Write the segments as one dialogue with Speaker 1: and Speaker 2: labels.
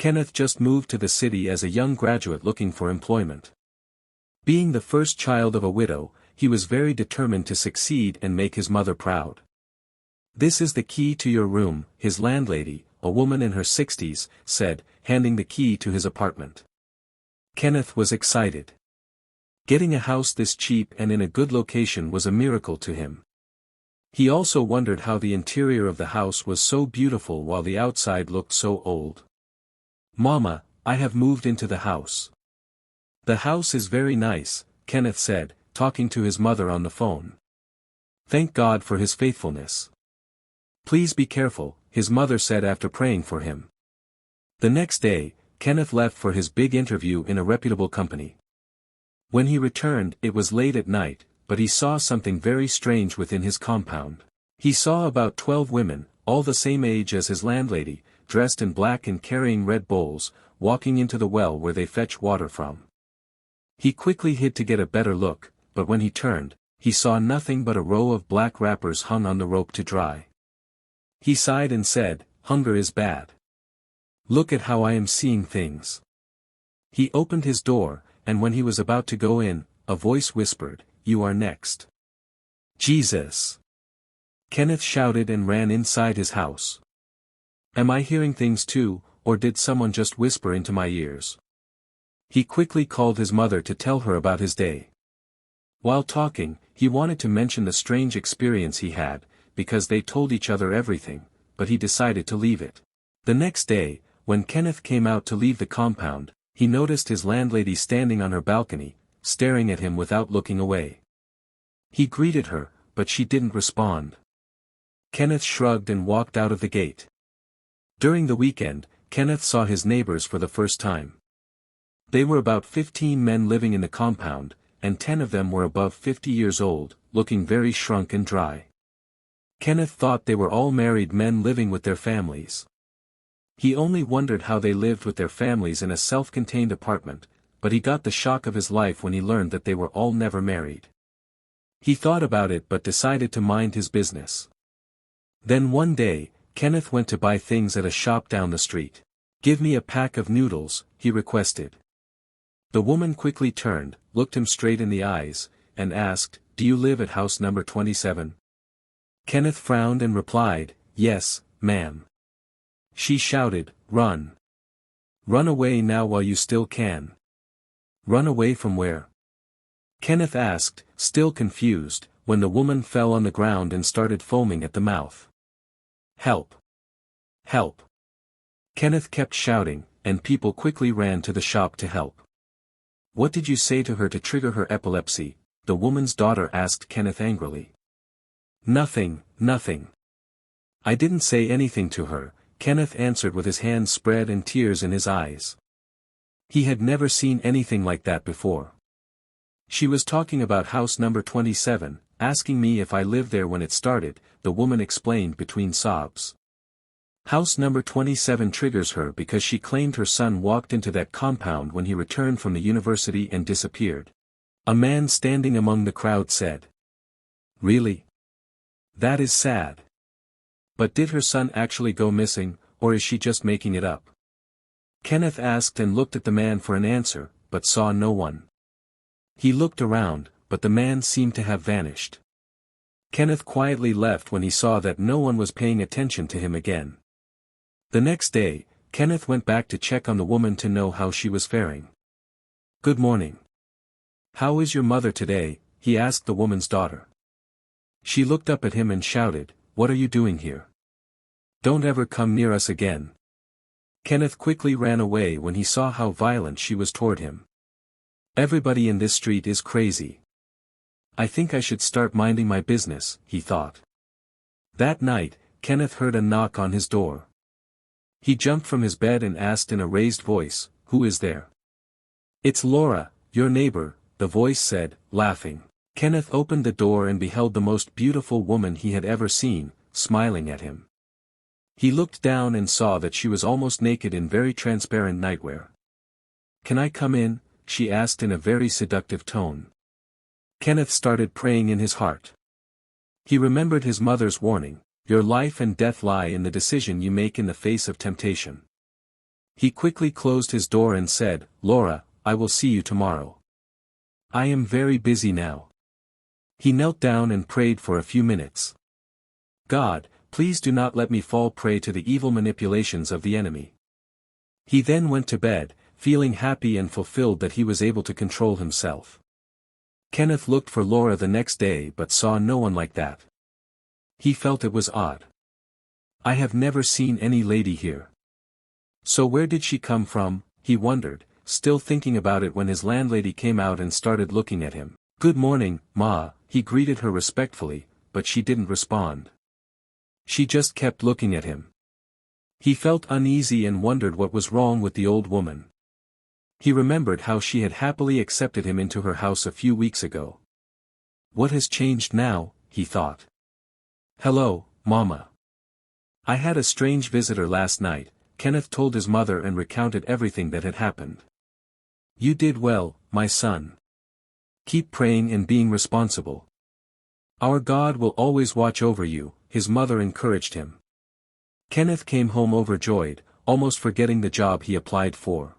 Speaker 1: Kenneth just moved to the city as a young graduate looking for employment. Being the first child of a widow, he was very determined to succeed and make his mother proud. "This is the key to your room," his landlady, a woman in her 60s, said, handing the key to his apartment. Kenneth was excited. Getting a house this cheap and in a good location was a miracle to him. He also wondered how the interior of the house was so beautiful while the outside looked so old. "Mama, I have moved into the house." "The house is very nice," Kenneth said, talking to his mother on the phone. "Thank God for his faithfulness." "Please be careful," his mother said after praying for him. The next day, Kenneth left for his big interview in a reputable company. When he returned, it was late at night, but he saw something very strange within his compound. He saw about 12 women, all the same age as his landlady, dressed in black and carrying red bowls, walking into the well where they fetch water from. He quickly hid to get a better look, but when he turned, he saw nothing but a row of black wrappers hung on the rope to dry. He sighed and said, "Hunger is bad. Look at how I am seeing things." He opened his door, and when he was about to go in, a voice whispered, "You are next." "Jesus!" Kenneth shouted and ran inside his house. "Am I hearing things too, or did someone just whisper into my ears?" He quickly called his mother to tell her about his day. While talking, he wanted to mention the strange experience he had, because they told each other everything, but he decided to leave it. The next day, when Kenneth came out to leave the compound, he noticed his landlady standing on her balcony, staring at him without looking away. He greeted her, but she didn't respond. Kenneth shrugged and walked out of the gate. During the weekend, Kenneth saw his neighbors for the first time. They were about 15 men living in the compound, and 10 of them were above 50 years old, looking very shrunk and dry. Kenneth thought they were all married men living with their families. He only wondered how they lived with their families in a self-contained apartment, but he got the shock of his life when he learned that they were all never married. He thought about it but decided to mind his business. Then one day, Kenneth went to buy things at a shop down the street. "Give me a pack of noodles," he requested. The woman quickly turned, looked him straight in the eyes, and asked, "Do you live at house number 27? Kenneth frowned and replied, "Yes, ma'am." She shouted, "Run! Run away now while you still can." "Run away from where?" Kenneth asked, still confused, when the woman fell on the ground and started foaming at the mouth. "Help! Help!" Kenneth kept shouting, and people quickly ran to the shop to help. "What did you say to her to trigger her epilepsy?" the woman's daughter asked Kenneth angrily. "Nothing, nothing. I didn't say anything to her," Kenneth answered with his hands spread and tears in his eyes. He had never seen anything like that before. "She was talking about house number 27, asking me if I lived there when it started," the woman explained between sobs. "House number 27 triggers her because she claimed her son walked into that compound when he returned from the university and disappeared." A man standing among the crowd said. "Really? That is sad. But did her son actually go missing, or is she just making it up?" Kenneth asked and looked at the man for an answer, but saw no one. He looked around, but the man seemed to have vanished. Kenneth quietly left when he saw that no one was paying attention to him again. The next day, Kenneth went back to check on the woman to know how she was faring. "Good morning. How is your mother today?" he asked the woman's daughter. She looked up at him and shouted, "What are you doing here? Don't ever come near us again." Kenneth quickly ran away when he saw how violent she was toward him. "Everybody in this street is crazy. I think I should start minding my business," he thought. That night, Kenneth heard a knock on his door. He jumped from his bed and asked in a raised voice, "Who is there?" "It's Laura, your neighbor," the voice said, laughing. Kenneth opened the door and beheld the most beautiful woman he had ever seen, smiling at him. He looked down and saw that she was almost naked in very transparent nightwear. "Can I come in?" she asked in a very seductive tone. Kenneth started praying in his heart. He remembered his mother's warning, "Your life and death lie in the decision you make in the face of temptation." He quickly closed his door and said, "Laura, I will see you tomorrow. I am very busy now." He knelt down and prayed for a few minutes. "God, please do not let me fall prey to the evil manipulations of the enemy." He then went to bed, feeling happy and fulfilled that he was able to control himself. Kenneth looked for Laura the next day but saw no one like that. He felt it was odd. "I have never seen any lady here. So where did she come from?" he wondered, still thinking about it when his landlady came out and started looking at him. "Good morning, Ma," he greeted her respectfully, but she didn't respond. She just kept looking at him. He felt uneasy and wondered what was wrong with the old woman. He remembered how she had happily accepted him into her house a few weeks ago. What has changed now, he thought. "Hello, Mama. I had a strange visitor last night," Kenneth told his mother and recounted everything that had happened. "You did well, my son. Keep praying and being responsible. Our God will always watch over you," his mother encouraged him. Kenneth came home overjoyed, almost forgetting the job he applied for.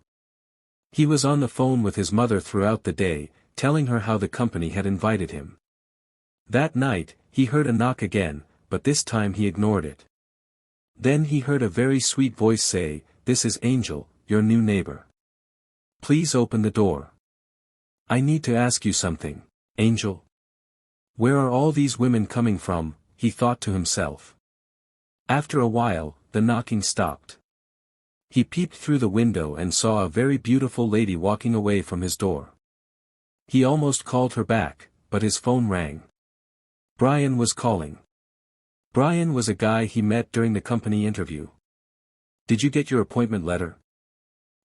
Speaker 1: He was on the phone with his mother throughout the day, telling her how the company had invited him. That night, he heard a knock again, but this time he ignored it. Then he heard a very sweet voice say, "This is Angel, your new neighbor. Please open the door. I need to ask you something, Angel." Where are all these women coming from, he thought to himself. After a while, the knocking stopped. He peeped through the window and saw a very beautiful lady walking away from his door. He almost called her back, but his phone rang. Brian was calling. Brian was a guy he met during the company interview. "Did you get your appointment letter?"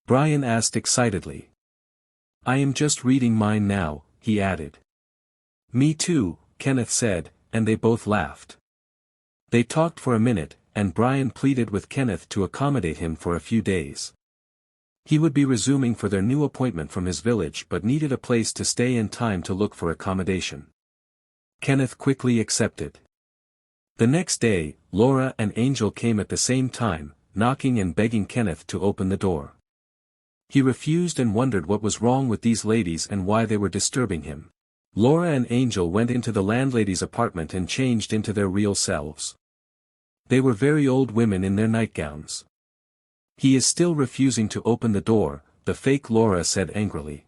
Speaker 1: Brian asked excitedly. "I am just reading mine now," he added. "Me too," Kenneth said, and they both laughed. They talked for a minute, and Brian pleaded with Kenneth to accommodate him for a few days. He would be resuming for their new appointment from his village but needed a place to stay and time to look for accommodation. Kenneth quickly accepted. The next day, Laura and Angel came at the same time, knocking and begging Kenneth to open the door. He refused and wondered what was wrong with these ladies and why they were disturbing him. Laura and Angel went into the landlady's apartment and changed into their real selves. They were very old women in their nightgowns. "He is still refusing to open the door," the fake Laura said angrily.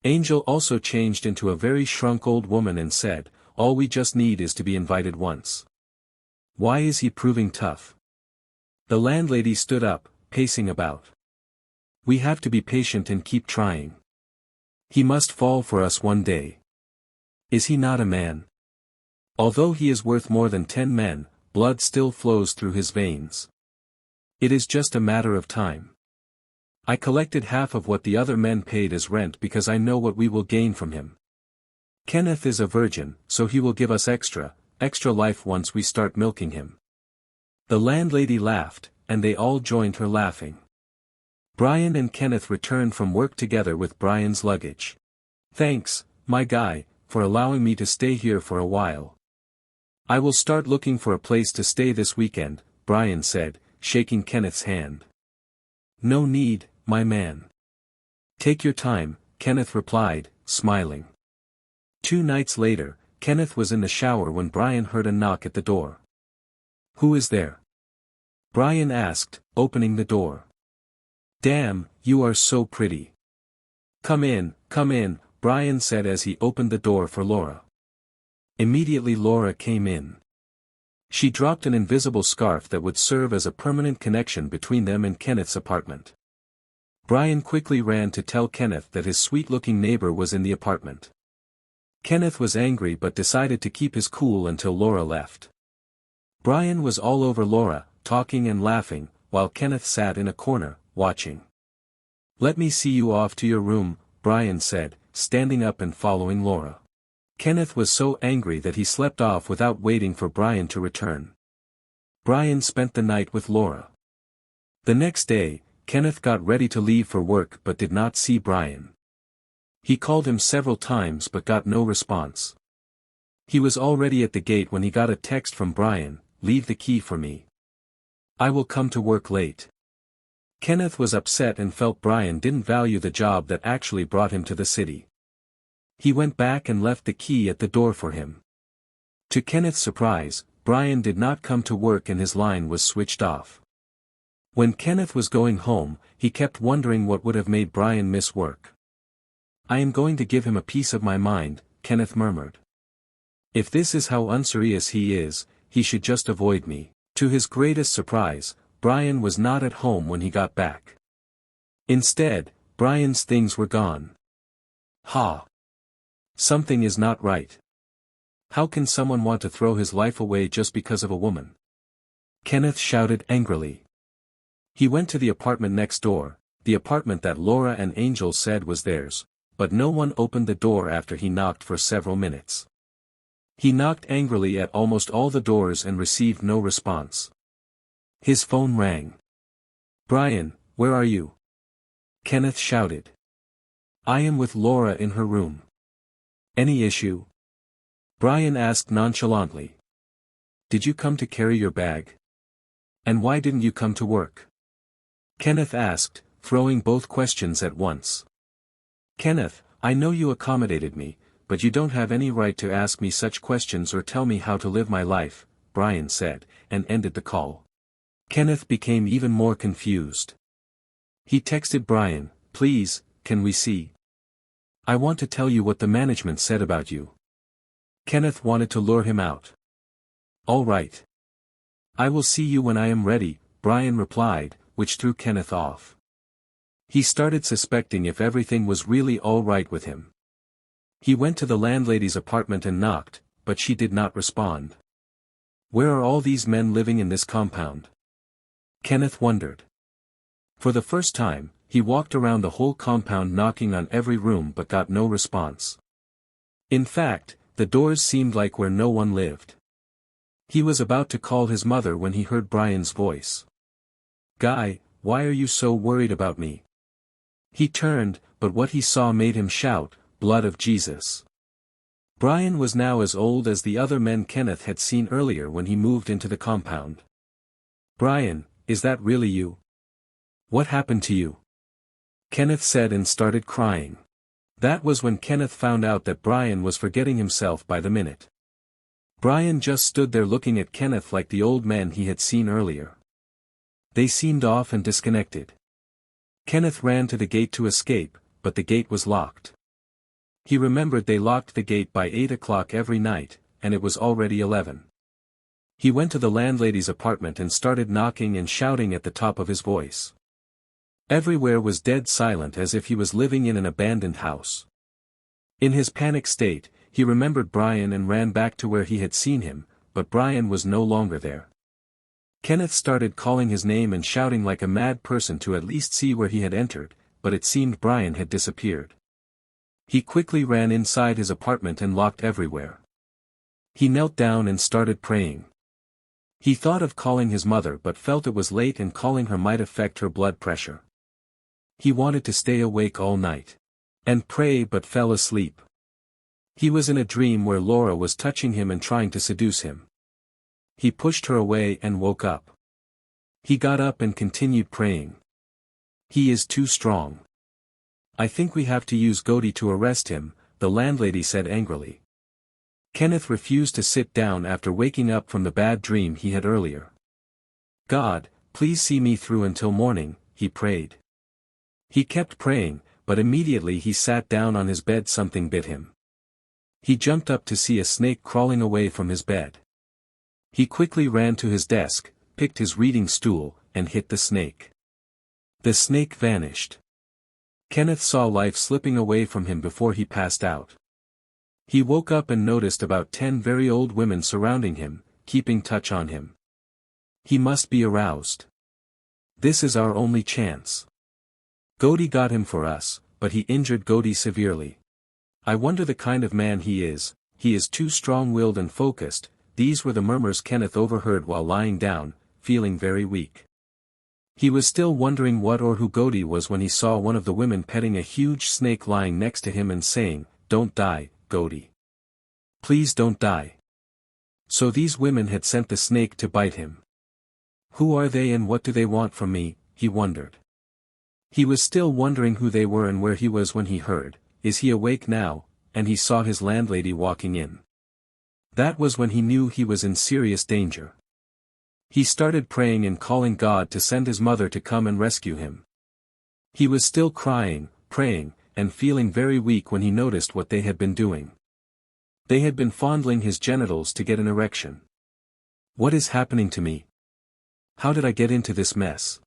Speaker 1: Angel also changed into a very shrunk old woman and said, "All we just need is to be invited once. Why is he proving tough?" The landlady stood up, pacing about. "We have to be patient and keep trying. He must fall for us one day. Is he not a man? Although he is worth more than 10 men, blood still flows through his veins. It is just a matter of time. I collected half of what the other men paid as rent because I know what we will gain from him. Kenneth is a virgin, so he will give us extra life once we start milking him." The landlady laughed, and they all joined her laughing. Brian and Kenneth returned from work together with Brian's luggage. "Thanks, my guy, for allowing me to stay here for a while. I will start looking for a place to stay this weekend," Brian said, shaking Kenneth's hand. "No need, my man. Take your time," Kenneth replied, smiling. 2 nights later, Kenneth was in the shower when Brian heard a knock at the door. "Who is there?" Brian asked, opening the door. "Damn, you are so pretty. Come in, Brian said as he opened the door for Laura. Immediately Laura came in. She dropped an invisible scarf that would serve as a permanent connection between them and Kenneth's apartment. Brian quickly ran to tell Kenneth that his sweet-looking neighbor was in the apartment. Kenneth was angry but decided to keep his cool until Laura left. Brian was all over Laura, talking and laughing, while Kenneth sat in a corner, watching. "Let me see you off to your room," Brian said, standing up and following Laura. Kenneth was so angry that he slept off without waiting for Brian to return. Brian spent the night with Laura. The next day, Kenneth got ready to leave for work but did not see Brian. He called him several times but got no response. He was already at the gate when he got a text from Brian, "Leave the key for me. I will come to work late." Kenneth was upset and felt Brian didn't value the job that actually brought him to the city. He went back and left the key at the door for him. To Kenneth's surprise, Brian did not come to work and his line was switched off. When Kenneth was going home, he kept wondering what would have made Brian miss work. "I am going to give him a piece of my mind," Kenneth murmured. "If this is how unserious he is, he should just avoid me." To his greatest surprise, Brian was not at home when he got back. Instead, Brian's things were gone. Ha! Something is not right. How can someone want to throw his life away just because of a woman? Kenneth shouted angrily. He went to the apartment next door, the apartment that Laura and Angel said was theirs, but no one opened the door after he knocked for several minutes. He knocked angrily at almost all the doors and received no response. His phone rang. "Brian, where are you?" Kenneth shouted. "I am with Laura in her room." "Any issue?" Brian asked nonchalantly. "Did you come to carry your bag? And why didn't you come to work?" Kenneth asked, throwing both questions at once. "Kenneth, I know you accommodated me, but you don't have any right to ask me such questions or tell me how to live my life," Brian said, and ended the call. Kenneth became even more confused. He texted Brian, "Please, can we see? I want to tell you what the management said about you." Kenneth wanted to lure him out. "All right. I will see you when I am ready," Brian replied, which threw Kenneth off. He started suspecting if everything was really all right with him. He went to the landlady's apartment and knocked, but she did not respond. Where are all these men living in this compound? Kenneth wondered. For the first time, he walked around the whole compound knocking on every room but got no response. In fact, the doors seemed like where no one lived. He was about to call his mother when he heard Brian's voice. "Guy, why are you so worried about me?" He turned, but what he saw made him shout, "Blood of Jesus!" Brian was now as old as the other men Kenneth had seen earlier when he moved into the compound. "Brian, is that really you? What happened to you?" Kenneth said and started crying. That was when Kenneth found out that Brian was forgetting himself by the minute. Brian just stood there looking at Kenneth like the old men he had seen earlier. They seemed off and disconnected. Kenneth ran to the gate to escape, but the gate was locked. He remembered they locked the gate by 8 o'clock every night, and it was already 11. He went to the landlady's apartment and started knocking and shouting at the top of his voice. Everywhere was dead silent as if he was living in an abandoned house. In his panic state, he remembered Brian and ran back to where he had seen him, but Brian was no longer there. Kenneth started calling his name and shouting like a mad person to at least see where he had entered, but it seemed Brian had disappeared. He quickly ran inside his apartment and locked everywhere. He knelt down and started praying. He thought of calling his mother but felt it was late and calling her might affect her blood pressure. He wanted to stay awake all night and pray but fell asleep. He was in a dream where Laura was touching him and trying to seduce him. He pushed her away and woke up. He got up and continued praying. "He is too strong. I think we have to use Godi to arrest him," the landlady said angrily. Kenneth refused to sit down after waking up from the bad dream he had earlier. "God, please see me through until morning," he prayed. He kept praying, but immediately he sat down on his bed something bit him. He jumped up to see a snake crawling away from his bed. He quickly ran to his desk, picked his reading stool, and hit the snake. The snake vanished. Kenneth saw life slipping away from him before he passed out. He woke up and noticed about 10 very old women surrounding him, keeping touch on him. He must be aroused. This is our only chance. Godi got him for us, but he injured Godi severely. I wonder the kind of man he is too strong-willed and focused. These were the murmurs Kenneth overheard while lying down, feeling very weak. He was still wondering what or who Godi was when he saw one of the women petting a huge snake lying next to him and saying, "Don't die, Godi. Please don't die." So these women had sent the snake to bite him. Who are they and what do they want from me, he wondered. He was still wondering who they were and where he was when he heard, "Is he awake now?" and he saw his landlady walking in. That was when he knew he was in serious danger. He started praying and calling God to send his mother to come and rescue him. He was still crying, praying, and feeling very weak when he noticed what they had been doing. They had been fondling his genitals to get an erection. What is happening to me? How did I get into this mess?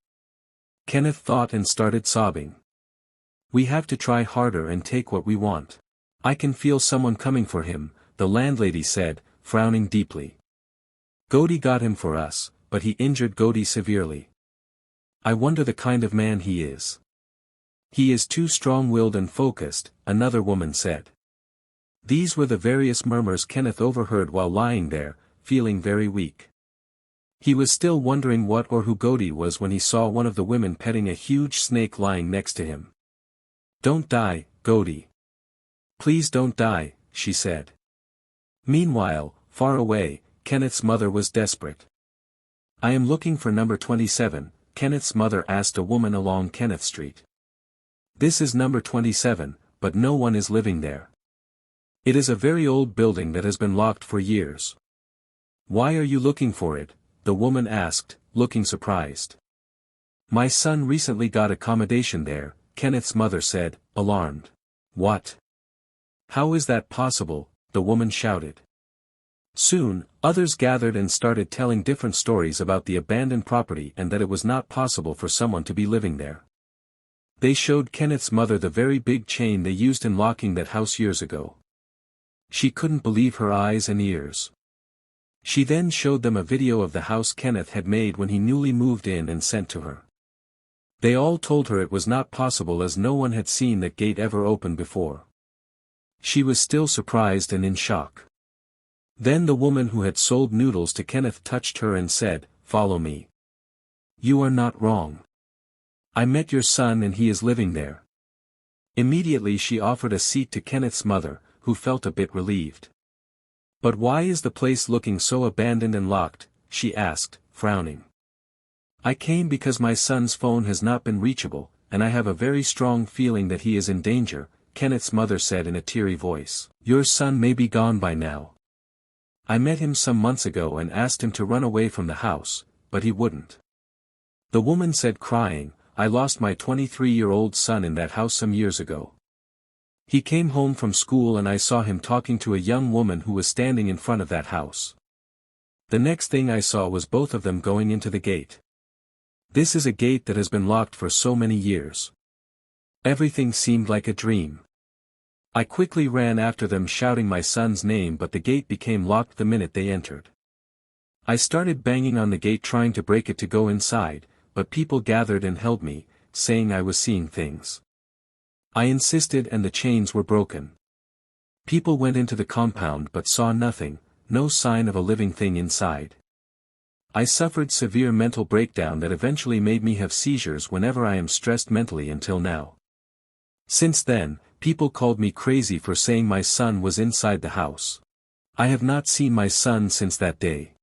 Speaker 1: Kenneth thought and started sobbing. We have to try harder and take what we want. I can feel someone coming for him, the landlady said, frowning deeply. Godi got him for us, but he injured Godi severely. I wonder the kind of man he is. He is too strong-willed and focused, another woman said. These were the various murmurs Kenneth overheard while lying there, feeling very weak. He was still wondering what or who Godi was when he saw one of the women petting a huge snake lying next to him. Don't die, Godi. Please don't die, she said. Meanwhile, far away, Kenneth's mother was desperate. I am looking for number 27, Kenneth's mother asked a woman along Kenneth Street. This is number 27, but no one is living there. It is a very old building that has been locked for years. Why are you looking for it? The woman asked, looking surprised. My son recently got accommodation there, Kenneth's mother said, alarmed. What? How is that possible? The woman shouted. Soon, others gathered and started telling different stories about the abandoned property and that it was not possible for someone to be living there. They showed Kenneth's mother the very big chain they used in locking that house years ago. She couldn't believe her eyes and ears. She then showed them a video of the house Kenneth had made when he newly moved in and sent to her. They all told her it was not possible as no one had seen that gate ever open before. She was still surprised and in shock. Then the woman who had sold noodles to Kenneth touched her and said, "Follow me. You are not wrong. I met your son and he is living there." Immediately she offered a seat to Kenneth's mother, who felt a bit relieved. But why is the place looking so abandoned and locked? She asked, frowning. I came because my son's phone has not been reachable, and I have a very strong feeling that he is in danger, Kenneth's mother said in a teary voice. Your son may be gone by now. I met him some months ago and asked him to run away from the house, but he wouldn't. The woman said crying, I lost my 23-year-old son in that house some years ago. He came home from school and I saw him talking to a young woman who was standing in front of that house. The next thing I saw was both of them going into the gate. This is a gate that has been locked for so many years. Everything seemed like a dream. I quickly ran after them shouting my son's name, but the gate became locked the minute they entered. I started banging on the gate trying to break it to go inside, but people gathered and held me, saying I was seeing things. I insisted and the chains were broken. People went into the compound but saw nothing, no sign of a living thing inside. I suffered severe mental breakdown that eventually made me have seizures whenever I am stressed mentally until now. Since then, people called me crazy for saying my son was inside the house. I have not seen my son since that day.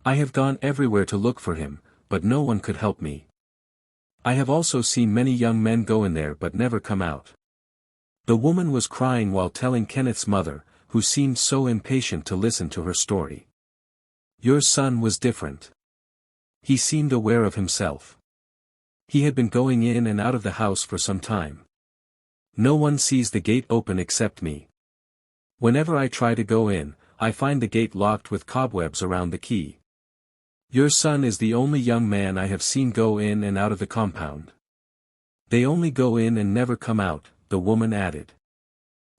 Speaker 1: I have gone everywhere to look for him, but no one could help me. I have also seen many young men go in there but never come out. The woman was crying while telling Kenneth's mother, who seemed so impatient to listen to her story. Your son was different. He seemed aware of himself. He had been going in and out of the house for some time. No one sees the gate open except me. Whenever I try to go in, I find the gate locked with cobwebs around the key. Your son is the only young man I have seen go in and out of the compound. They only go in and never come out, the woman added.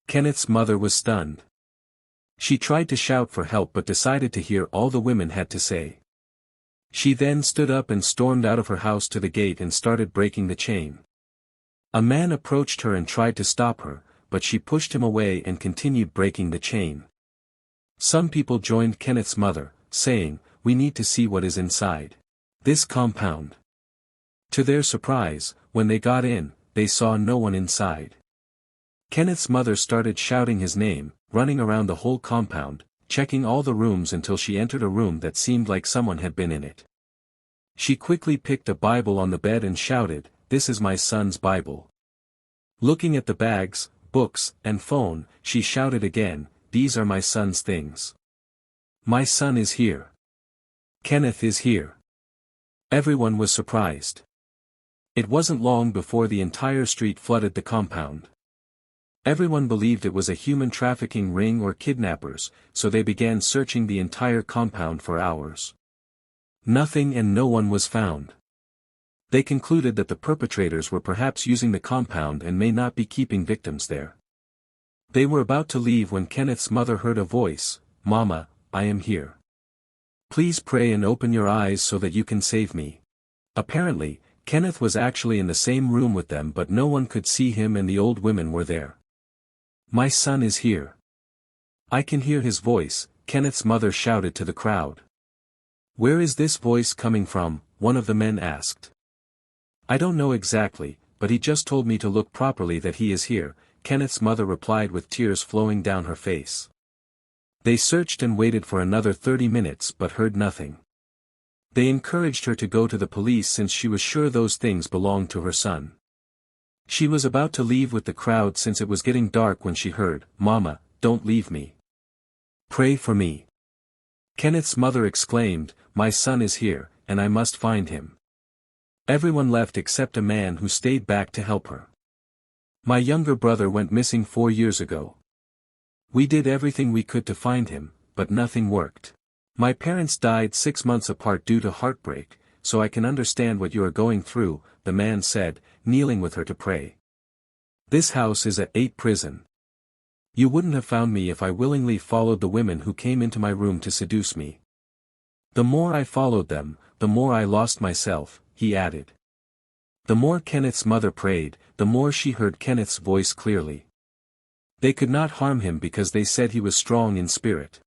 Speaker 1: Kenneth's mother was stunned. She tried to shout for help but decided to hear all the women had to say. She then stood up and stormed out of her house to the gate and started breaking the chain. A man approached her and tried to stop her, but she pushed him away and continued breaking the chain. Some people joined Kenneth's mother, saying, We need to see what is inside this compound. To their surprise, when they got in, they saw no one inside. Kenneth's mother started shouting his name, running around the whole compound, checking all the rooms until she entered a room that seemed like someone had been in it. She quickly picked a Bible on the bed and shouted, this is my son's Bible. Looking at the bags, books, and phone, she shouted again, these are my son's things. My son is here. Kenneth is here. Everyone was surprised. It wasn't long before the entire street flooded the compound. Everyone believed it was a human trafficking ring or kidnappers, so they began searching the entire compound for hours. Nothing and no one was found. They concluded that the perpetrators were perhaps using the compound and may not be keeping victims there. They were about to leave when Kenneth's mother heard a voice, "Mama, I am here. Please pray and open your eyes so that you can save me." Apparently, Kenneth was actually in the same room with them, but no one could see him and the old women were there. "My son is here. I can hear his voice," Kenneth's mother shouted to the crowd. "Where is this voice coming from?" one of the men asked. "I don't know exactly, but he just told me to look properly that he is here," Kenneth's mother replied with tears flowing down her face. They searched and waited for another 30 minutes but heard nothing. They encouraged her to go to the police since she was sure those things belonged to her son. She was about to leave with the crowd since it was getting dark when she heard, "Mama, don't leave me. Pray for me." Kenneth's mother exclaimed, "My son is here, and I must find him." Everyone left except a man who stayed back to help her. "My younger brother went missing 4 years ago. We did everything we could to find him, but nothing worked. My parents died 6 months apart due to heartbreak, so I can understand what you are going through," the man said, kneeling with her to pray. "This house is a 8 prison. You wouldn't have found me if I willingly followed the women who came into my room to seduce me. The more I followed them, the more I lost myself," he added. The more Kenneth's mother prayed, the more she heard Kenneth's voice clearly. They could not harm him because they said he was strong in spirit.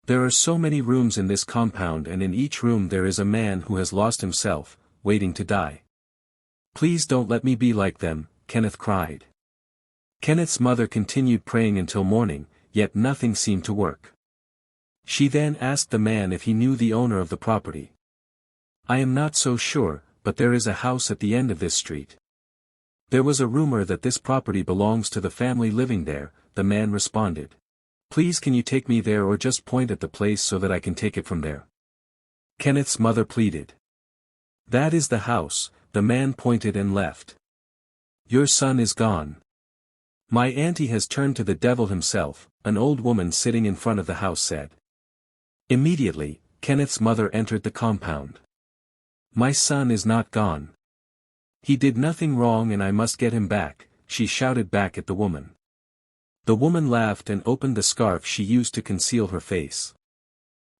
Speaker 1: There are so many rooms in this compound and in each room there is a man who has lost himself, waiting to die. "Please don't let me be like them," Kenneth cried. Kenneth's mother continued praying until morning, yet nothing seemed to work. She then asked the man if he knew the owner of the property. "I am not so sure, but there is a house at the end of this street. There was a rumor that this property belongs to the family living there," the man responded. "Please can you take me there or just point at the place so that I can take it from there?" Kenneth's mother pleaded. "That is the house," the man pointed and left. "Your son is gone. My auntie has turned to the devil himself," an old woman sitting in front of the house said. Immediately, Kenneth's mother entered the compound. "My son is not gone. He did nothing wrong and I must get him back," she shouted back at the woman. The woman laughed and opened the scarf she used to conceal her face.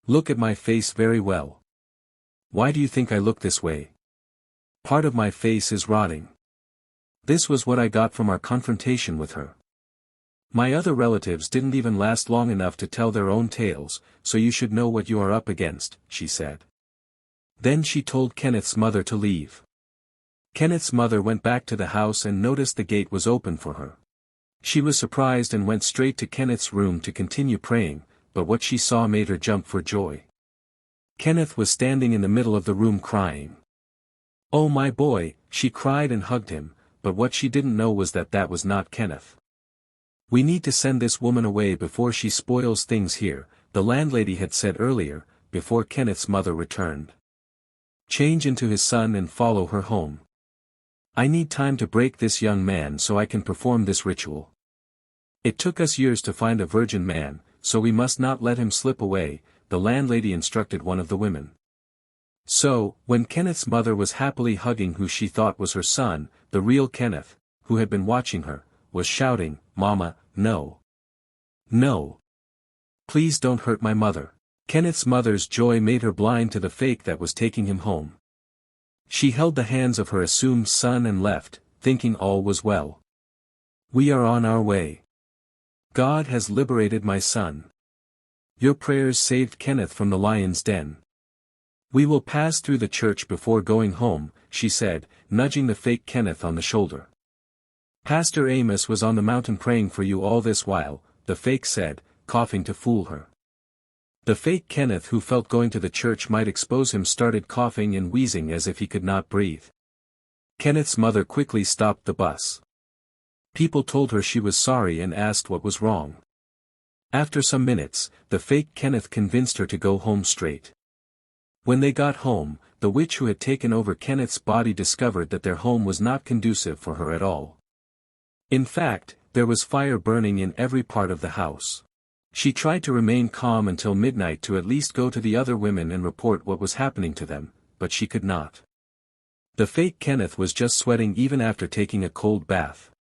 Speaker 1: "Look at my face very well. Why do you think I look this way? Part of my face is rotting. This was what I got from our confrontation with her. My other relatives didn't even last long enough to tell their own tales, so you should know what you are up against," she said. Then she told Kenneth's mother to leave. Kenneth's mother went back to the house and noticed the gate was open for her. She was surprised and went straight to Kenneth's room to continue praying, but what she saw made her jump for joy. Kenneth was standing in the middle of the room crying. "Oh my boy," she cried and hugged him, but what she didn't know was that that was not Kenneth. "We need to send this woman away before she spoils things here," the landlady had said earlier, before Kenneth's mother returned. "Change into his son and follow her home. I need time to break this young man so I can perform this ritual. It took us years to find a virgin man, so we must not let him slip away," the landlady instructed one of the women. So, when Kenneth's mother was happily hugging who she thought was her son, the real Kenneth, who had been watching her, was shouting, "Mama, no. No. Please don't hurt my mother." Kenneth's mother's joy made her blind to the fake that was taking him home. She held the hands of her assumed son and left, thinking all was well. "We are on our way. God has liberated my son. Your prayers saved Kenneth from the lion's den. We will pass through the church before going home," she said, nudging the fake Kenneth on the shoulder. "Pastor Amos was on the mountain praying for you all this while," the fake said, coughing to fool her. The fake Kenneth, who felt going to the church might expose him, started coughing and wheezing as if he could not breathe. Kenneth's mother quickly stopped the bus. People told her she was sorry and asked what was wrong. After some minutes, the fake Kenneth convinced her to go home straight. When they got home, the witch who had taken over Kenneth's body discovered that their home was not conducive for her at all. In fact, there was fire burning in every part of the house. She tried to remain calm until midnight to at least go to the other women and report what was happening to them, but she could not. The fake Kenneth was just sweating even after taking a cold bath.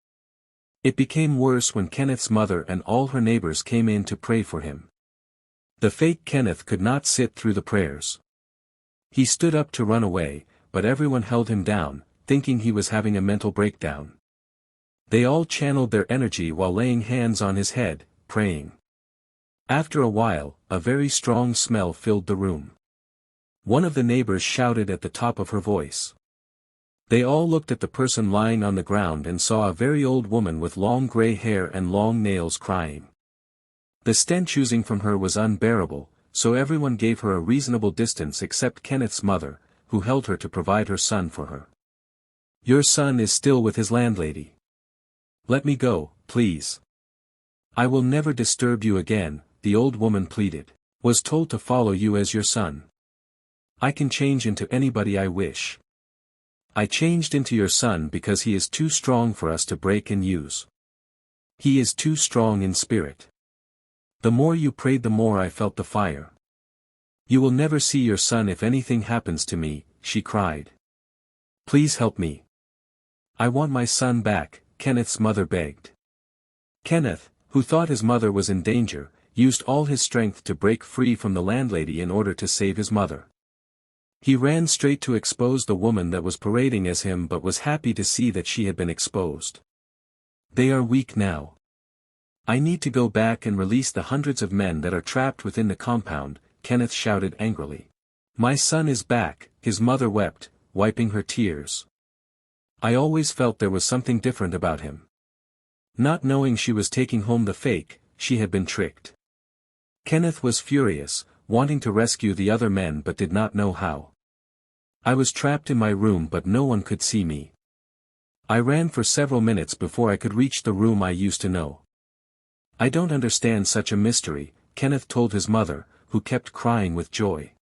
Speaker 1: It became worse when Kenneth's mother and all her neighbors came in to pray for him. The fake Kenneth could not sit through the prayers. He stood up to run away, but everyone held him down, thinking he was having a mental breakdown. They all channeled their energy while laying hands on his head, praying. After a while, a very strong smell filled the room. One of the neighbors shouted at the top of her voice. They all looked at the person lying on the ground and saw a very old woman with long gray hair and long nails crying. The stench oozing from her was unbearable, so everyone gave her a reasonable distance except Kenneth's mother, who held her to provide her son for her. "Your son is still with his landlady. Let me go, please. I will never disturb you again," the old woman pleaded. "Was told to follow you as your son. I can change into anybody I wish. I changed into your son because he is too strong for us to break and use. He is too strong in spirit. The more you prayed, the more I felt the fire. You will never see your son if anything happens to me," she cried. "Please help me. I want my son back," Kenneth's mother begged. Kenneth, who thought his mother was in danger, used all his strength to break free from the landlady in order to save his mother. He ran straight to expose the woman that was parading as him but was happy to see that she had been exposed. "They are weak now. I need to go back and release the hundreds of men that are trapped within the compound," Kenneth shouted angrily. "My son is back," his mother wept, wiping her tears. "I always felt there was something different about him." Not knowing she was taking home the fake, she had been tricked. Kenneth was furious, wanting to rescue the other men but did not know how. "I was trapped in my room but no one could see me. I ran for several minutes before I could reach the room I used to know. I don't understand such a mystery," Kenneth told his mother, who kept crying with joy.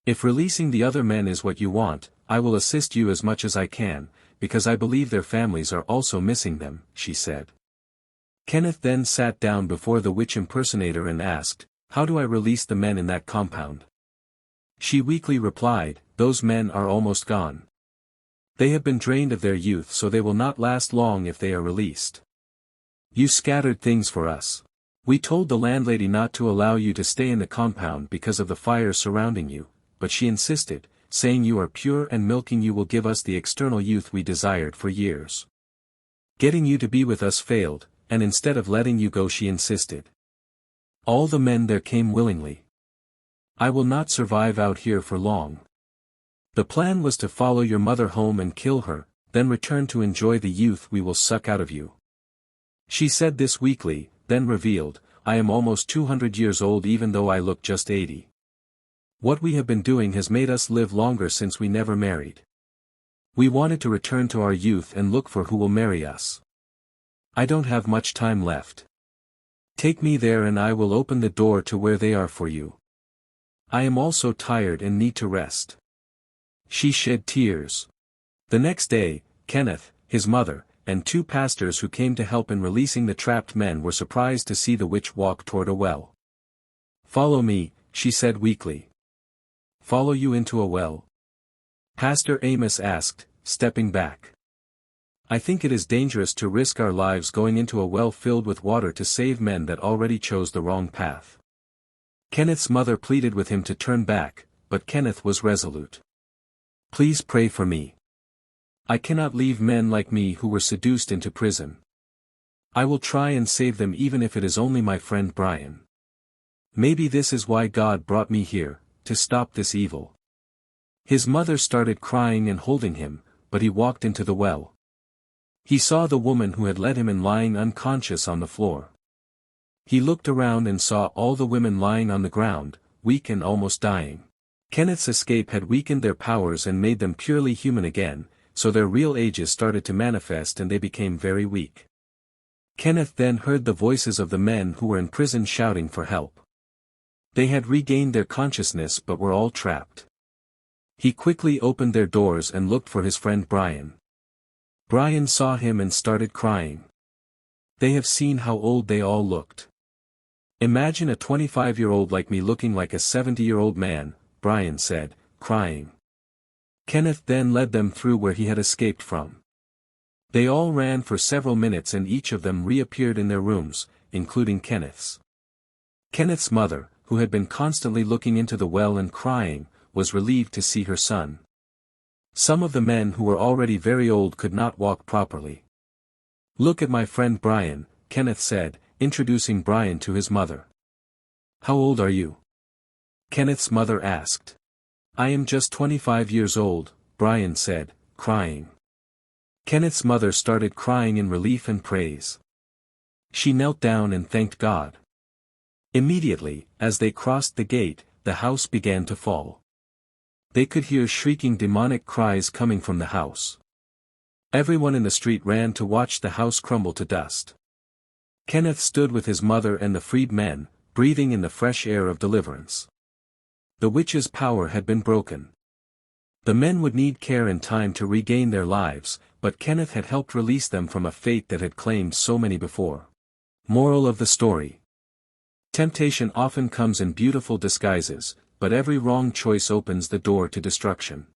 Speaker 1: "If releasing the other men is what you want, I will assist you as much as I can, because I believe their families are also missing them," she said. Kenneth then sat down before the witch impersonator and asked, "How do I release the men in that compound?" She weakly replied, "Those men are almost gone. They have been drained of their youth, so they will not last long if they are released. You scattered things for us. We told the landlady not to allow you to stay in the compound because of the fire surrounding you, but she insisted, saying you are pure and milking you will give us the external youth we desired for years. Getting you to be with us failed, and instead of letting you go she insisted. All the men there came willingly. I will not survive out here for long. The plan was to follow your mother home and kill her, then return to enjoy the youth we will suck out of you." She said this weakly, then revealed, "I am almost 200 years old even though I look just 80. What we have been doing has made us live longer since we never married. We wanted to return to our youth and look for who will marry us. I don't have much time left. Take me there and I will open the door to where they are for you. I am also tired and need to rest." She shed tears. The next day, Kenneth, his mother, and two pastors who came to help in releasing the trapped men were surprised to see the witch walk toward a well. "Follow me," she said weakly. "Follow you into a well?" Pastor Amos asked, stepping back. "I think it is dangerous to risk our lives going into a well filled with water to save men that already chose the wrong path." Kenneth's mother pleaded with him to turn back, but Kenneth was resolute. "Please pray for me. I cannot leave men like me who were seduced into prison. I will try and save them even if it is only my friend Brian. Maybe this is why God brought me here, to stop this evil." His mother started crying and holding him, but he walked into the well. He saw the woman who had led him in lying unconscious on the floor. He looked around and saw all the women lying on the ground, weak and almost dying. Kenneth's escape had weakened their powers and made them purely human again, so their real ages started to manifest and they became very weak. Kenneth then heard the voices of the men who were in prison shouting for help. They had regained their consciousness but were all trapped. He quickly opened their doors and looked for his friend Brian. Brian saw him and started crying. They have seen how old they all looked. Imagine a 25-year-old like me looking like a 70-year-old man, Brian said, crying. Kenneth then led them through where he had escaped from. They all ran for several minutes and each of them reappeared in their rooms, including Kenneth's. Kenneth's mother, who had been constantly looking into the well and crying, was relieved to see her son. Some of the men who were already very old could not walk properly. "Look at my friend Brian," Kenneth said, introducing Brian to his mother. "How old are you?" Kenneth's mother asked. "I am just 25 years old," Brian said, crying. Kenneth's mother started crying in relief and praise. She knelt down and thanked God. Immediately, as they crossed the gate, the house began to fall. They could hear shrieking demonic cries coming from the house. Everyone in the street ran to watch the house crumble to dust. Kenneth stood with his mother and the freed men, breathing in the fresh air of deliverance. The witch's power had been broken. The men would need care and time to regain their lives, but Kenneth had helped release them from a fate that had claimed so many before. Moral of the story: temptation often comes in beautiful disguises, but every wrong choice opens the door to destruction.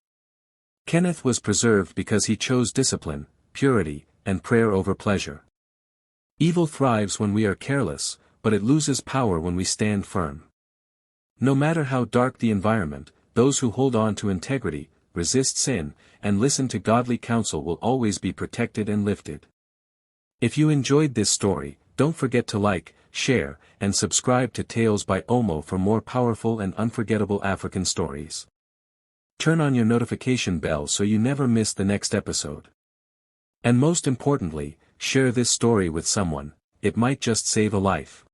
Speaker 1: Kenneth was preserved because he chose discipline, purity, and prayer over pleasure. Evil thrives when we are careless, but it loses power when we stand firm. No matter how dark the environment, those who hold on to integrity, resist sin, and listen to godly counsel will always be protected and lifted. If you enjoyed this story, don't forget to like, share, and subscribe to Tales by Omoh for more powerful and unforgettable African stories. Turn on your notification bell so you never miss the next episode. And most importantly, share this story with someone, it might just save a life.